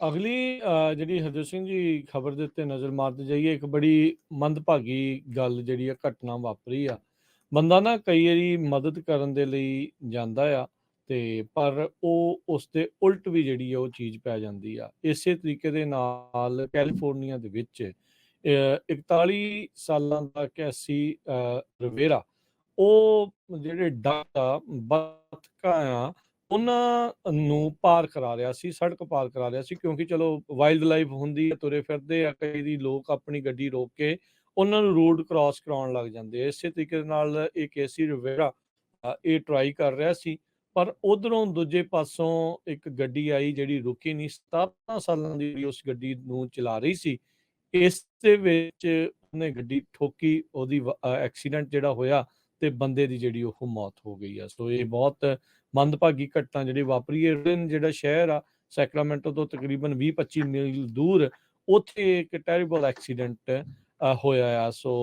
ਅਗਲੀ ਜਿਹੜੀ ਹਰਜੋਤ ਸਿੰਘ ਜੀ ਖਬਰ ਦੇ ਉੱਤੇ ਨਜ਼ਰ ਮਾਰਦੇ ਜਾਈਏ, ਇੱਕ ਬੜੀ ਮੰਦਭਾਗੀ ਗੱਲ ਜਿਹੜੀ ਆ ਘਟਨਾ ਵਾਪਰੀ ਆ। ਬੰਦਾ ਨਾ ਕਈ ਵਾਰੀ ਮਦਦ ਕਰਨ ਦੇ ਲਈ ਜਾਂਦਾ ਆ ਤੇ ਪਰ ਉਹ ਉਸ ਦੇ ਉਲਟ ਵੀ ਜਿਹੜੀ ਆ ਉਹ ਚੀਜ਼ ਪੈ ਜਾਂਦੀ ਆ। ਇਸੇ ਤਰੀਕੇ ਦੇ ਨਾਲ ਕੈਲੀਫੋਰਨੀਆ ਦੇ ਵਿੱਚ 41 ਸਾਲਾਂ ਦਾ ਕੈਸੀ ਰਵੇਰਾ, ਉਹ ਜਿਹੜੇ ਡਕ ਆ, ਬਤਕਾਂ ਆ, ਉਹਨਾਂ ਨੂੰ ਪਾਰ ਕਰਾ ਰਿਹਾ ਸੀ, ਸੜਕ ਪਾਰ ਕਰਾ ਰਿਹਾ ਸੀ, ਕਿਉਂਕਿ ਚਲੋ ਵਾਈਲਡ ਲਾਈਫ ਹੁੰਦੀ ਹੈ, ਤੁਰੇ ਫਿਰਦੇ ਆ, ਕਈ ਦੀ ਲੋਕ ਆਪਣੀ ਗੱਡੀ ਰੋਕ ਕੇ ਉਹਨਾਂ ਨੂੰ ਰੋਡ ਕ੍ਰਾਸ ਕਰਾਉਣ ਲੱਗ ਜਾਂਦੇ ਆ। ਇਸੇ ਤਰੀਕੇ ਦੇ ਨਾਲ ਇਹ ਕੇਸੀ ਰਿਵੇਰਾ ਇਹ ਟਰਾਈ ਕਰ ਰਿਹਾ ਸੀ, ਪਰ ਉਧਰੋਂ ਦੂਜੇ ਪਾਸੋਂ ਇੱਕ ਗੱਡੀ ਆਈ ਜਿਹੜੀ ਰੁਕੀ ਨਹੀਂ। 17 ਸਾਲਾਂ ਦੀ ਉਸ ਗੱਡੀ ਨੂੰ ਚਲਾ ਰਹੀ ਸੀ। ਇਸ ਦੇ ਵਿੱਚ ਉਹਨੇ ਗੱਡੀ ਠੋਕੀ, ਉਹਦੀ ਐਕਸੀਡੈਂਟ ਜਿਹੜਾ ਹੋਇਆ ਤੇ ਬੰਦੇ ਦੀ ਜਿਹੜੀ ਉਹ ਮੌਤ ਹੋ ਗਈ ਆ। ਸੋ ਇਹ ਬਹੁਤ ਮੰਦਭਾਗੀ ਘਟਨਾ ਜਿਹੜੀ ਵਾਪਰੀ ਹੈ। ਰਿਨ ਜਿਹੜਾ ਸ਼ਹਿਰ ਆ ਸੈਕਰਾਮੈਂਟੋ ਤੋਂ ਤਕਰੀਬਨ 20-25 ਮੀਲ ਦੂਰ, ਉੱਥੇ ਇੱਕ ਟੈਰੀਬਲ ਐਕਸੀਡੈਂਟ ਹੋਇਆ ਆ। ਸੋ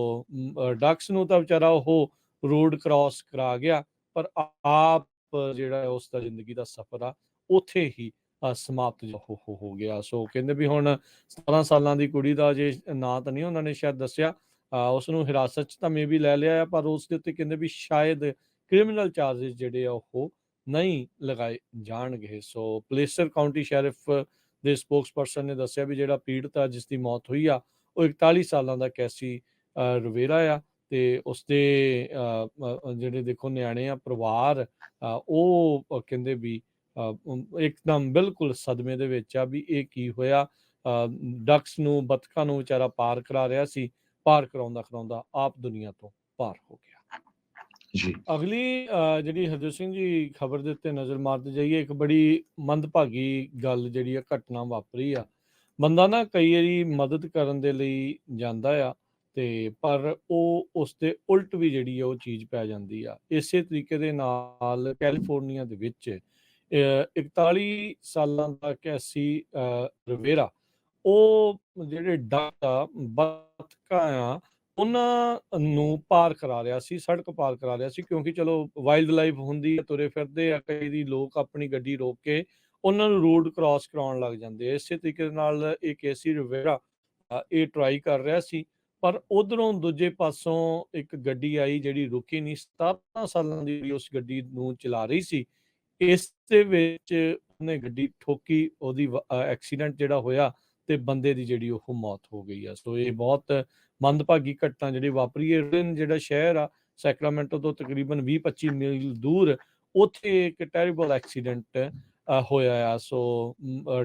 ਡਕਸ ਨੂੰ ਤਾਂ ਵਿਚਾਰਾ ਉਹ ਰੋਡ ਕ੍ਰਾਸ ਕਰਾ ਗਿਆ, ਪਰ ਆਪ ਜਿਹੜਾ ਉਸ ਦਾ ਜ਼ਿੰਦਗੀ ਦਾ ਸਫ਼ਰ ਆ ਉੱਥੇ ਹੀ ਸਮਾਪਤ ਹੋ ਗਿਆ। ਸੋ ਕਹਿੰਦੇ ਵੀ ਹੁਣ 17 ਸਾਲਾਂ ਦੀ ਕੁੜੀ ਦਾ ਜੇ ਨਾਂ ਤਾਂ ਨਹੀਂ ਉਹਨਾਂ ਨੇ ਸ਼ਾਇਦ ਦੱਸਿਆ, ਉਸ ਨੂੰ ਹਿਰਾਸਤ 'ਚ ਤਾਂ ਮੇ ਬੀ ਲੈ ਲਿਆ ਆ, ਪਰ ਉਸ ਦੇ ਉੱਤੇ ਕਹਿੰਦੇ ਵੀ ਸ਼ਾਇਦ ਕ੍ਰਿਮੀਨਲ ਚਾਰजेस ਜਿਹੜੇ ਆ ਉਹ ਨਹੀਂ ਲਗਾਏ ਜਾਣਗੇ। ਸੋ ਪਲੇਸਰ ਕਾਊਂਟੀ ਸ਼ੈਰਿਫ ਦੇ ਸਪੋਕਸਪਰਸਨ ਨੇ ਦੱਸਿਆ ਵੀ ਜਿਹੜਾ ਪੀੜਤ ਆ, ਜਿਸ ਦੀ ਮੌਤ ਹੋਈ ਆ, ਉਹ 41 ਸਾਲਾਂ ਦਾ ਕੈਸੀ ਰਵੇਰਾ ਆ ਤੇ ਉਸਦੇ ਜਿਹੜੇ ਦੇਖੋ ਨਿਆਣੇ ਆ, ਪਰਿਵਾਰ ਉਹ ਕਹਿੰਦੇ ਵੀ ਇੱਕਦਮ ਬਿਲਕੁਲ ਸਦਮੇ ਦੇ ਵਿੱਚ ਆ ਵੀ ਇਹ ਕੀ ਹੋਇਆ। ਡਕਸ ਨੂੰ, ਬਤਕਾਂ ਨੂੰ ਵਿਚਾਰਾ ਪਾਰ ਕਰਾ ਰਿਹਾ ਸੀ, ਪਾਰ ਕਰਾਉਂਦਾ ਕਰਾਉਂਦਾ ਆਪ ਦੁਨੀਆ ਤੋਂ ਪਾਰ ਹੋ ਗਿਆ। ਜੀ। ਅਗਲੀ ਜਿਹੜੀ ਹਰਜੋਤ ਸਿੰਘ ਜੀ ਖਬਰ ਦੇ ਉੱਤੇ ਨਜ਼ਰ ਮਾਰਦੇ ਜਾਈਏ, ਇੱਕ ਬੜੀ ਮੰਦਭਾਗੀ ਗੱਲ ਜਿਹੜੀ ਆ ਘਟਨਾ ਵਾਪਰੀ ਆ। ਬੰਦਾ ਨਾ ਕਈ ਵਾਰੀ ਮਦਦ ਕਰਨ ਦੇ ਲਈ ਜਾਂਦਾ ਆ ਤੇ ਪਰ ਉਹ ਉਸ ਦੇ ਉਲਟ ਵੀ ਜਿਹੜੀ ਆ ਉਹ ਚੀਜ਼ ਪੈ ਜਾਂਦੀ ਆ। ਇਸੇ ਤਰੀਕੇ ਦੇ ਨਾਲ ਕੈਲੀਫੋਰਨੀਆ ਦੇ ਵਿੱਚ 41 ਸਾਲਾਂ ਦਾ ਕੈਸੀ ਰਵੇਰਾ, ਉਹ ਜਿਹੜੇ ਡਕ ਆ, ਬਤਕਾਂ ਆ, ਉਹਨਾਂ ਨੂੰ ਪਾਰ ਕਰਾ ਰਿਹਾ ਸੀ, ਸੜਕ ਪਾਰ ਕਰਾ ਰਿਹਾ ਸੀ, ਕਿਉਂਕਿ ਚਲੋ ਵਾਈਲਡ ਲਾਈਫ ਹੁੰਦੀ ਹੈ, ਤੁਰੇ ਫਿਰਦੇ ਆ, ਕਈ ਦੀ ਲੋਕ ਆਪਣੀ ਗੱਡੀ ਰੋਕ ਕੇ ਉਹਨਾਂ ਨੂੰ ਰੋਡ ਕ੍ਰਾਸ ਕਰਾਉਣ ਲੱਗ ਜਾਂਦੇ ਆ। ਇਸੇ ਤਰੀਕੇ ਦੇ ਨਾਲ ਇਹ ਕੇਸੀ ਰਿਵੇਰਾ ਇਹ ਟਰਾਈ ਕਰ ਰਿਹਾ ਸੀ, ਪਰ ਉਧਰੋਂ ਦੂਜੇ ਪਾਸੋਂ ਇੱਕ ਗੱਡੀ ਆਈ ਜਿਹੜੀ ਰੁਕੀ ਨਹੀਂ। 17 ਸਾਲਾਂ ਦੀ ਉਸ ਗੱਡੀ ਨੂੰ ਚਲਾ ਰਹੀ ਸੀ। ਇਸ ਦੇ ਵਿੱਚ ਉਹਨੇ ਗੱਡੀ ਠੋਕੀ, ਉਹਦੀ ਐਕਸੀਡੈਂਟ ਜਿਹੜਾ ਹੋਇਆ ਤੇ ਬੰਦੇ ਦੀ ਜਿਹੜੀ ਉਹ ਮੌਤ ਹੋ ਗਈ ਆ। ਸੋ ਇਹ ਬਹੁਤ ਮੰਦਭਾਗੀ ਘਟਨਾ ਜਿਹੜੀ ਵਾਪਰੀ ਹੈ। ਰਿਨ ਜਿਹੜਾ ਸ਼ਹਿਰ ਆ ਸੈਕਰਾਮੈਂਟੋ ਤੋਂ ਤਕਰੀਬਨ 20-25 ਮੀਲ ਦੂਰ, ਉੱਥੇ ਇੱਕ ਟੈਰੀਬਲ ਐਕਸੀਡੈਂਟ ਹੋਇਆ ਆ। ਸੋ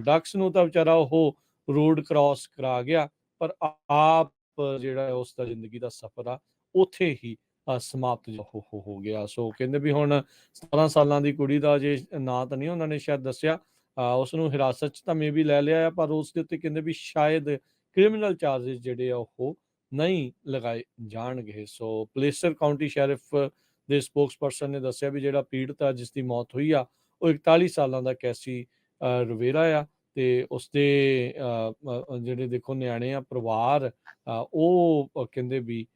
ਡਕਸ ਨੂੰ ਤਾਂ ਵਿਚਾਰਾ ਉਹ ਰੋਡ ਕ੍ਰਾਸ ਕਰਾ ਗਿਆ, ਪਰ ਆਪ ਜਿਹੜਾ ਉਸ ਦਾ ਜ਼ਿੰਦਗੀ ਦਾ ਸਫ਼ਰ ਆ ਉੱਥੇ ਹੀ ਸਮਾਪਤ ਹੋ ਗਿਆ। ਸੋ ਕਹਿੰਦੇ ਵੀ ਹੁਣ 17 ਸਾਲਾਂ ਦੀ ਕੁੜੀ ਦਾ ਜੇ ਨਾਂ ਤਾਂ ਨਹੀਂ ਉਹਨਾਂ ਨੇ ਸ਼ਾਇਦ ਦੱਸਿਆ, ਉਸ ਨੂੰ ਹਿਰਾਸਤ 'ਚ ਤਾਂ ਮੇ ਬੀ ਲੈ ਲਿਆ ਆ, ਪਰ ਉਸ ਦੇ ਉੱਤੇ ਕਹਿੰਦੇ ਵੀ ਸ਼ਾਇਦ ਕ੍ਰਿਮੀਨਲ ਚਾਰजेस ਜਿਹੜੇ ਆ ਉਹ ਨਹੀਂ ਲਗਾਏ ਜਾਣਗੇ। ਸੋ ਪਲੇਸਰ ਕਾਊਂਟੀ ਸ਼ੈਰਿਫ ਦੇ ਸਪੋਕਸਪਰਸਨ ਨੇ ਦੱਸਿਆ ਵੀ ਜਿਹੜਾ ਪੀੜਤ ਆ, ਜਿਸ ਦੀ ਮੌਤ ਹੋਈ ਆ, ਉਹ 41 ਸਾਲਾਂ ਦਾ ਕੈਸੀ ਰਵੇਰਾ ਆ ਤੇ ਉਸਦੇ ਜਿਹੜੇ ਦੇਖੋ ਨਿਆਣੇ ਆ, ਪਰਿਵਾਰ ਉਹ ਕਹਿੰਦੇ ਵੀ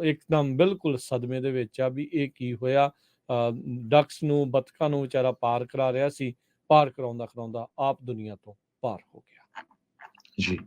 ਇੱਕਦਮ ਬਿਲਕੁਲ ਸਦਮੇ ਦੇ ਵਿੱਚ ਆ ਵੀ ਇਹ ਕੀ ਹੋਇਆ। ਡਕਸ ਨੂੰ, ਬਤਕਾਂ ਨੂੰ ਵਿਚਾਰਾ ਪਾਰ ਕਰਾ ਰਿਹਾ ਸੀ, ਪਾਰ ਕਰਾਉਂਦਾ ਕਰਾਉਂਦਾ ਆਪ ਦੁਨੀਆ ਤੋਂ ਪਾਰ ਹੋ ਗਿਆ। ਜੀ।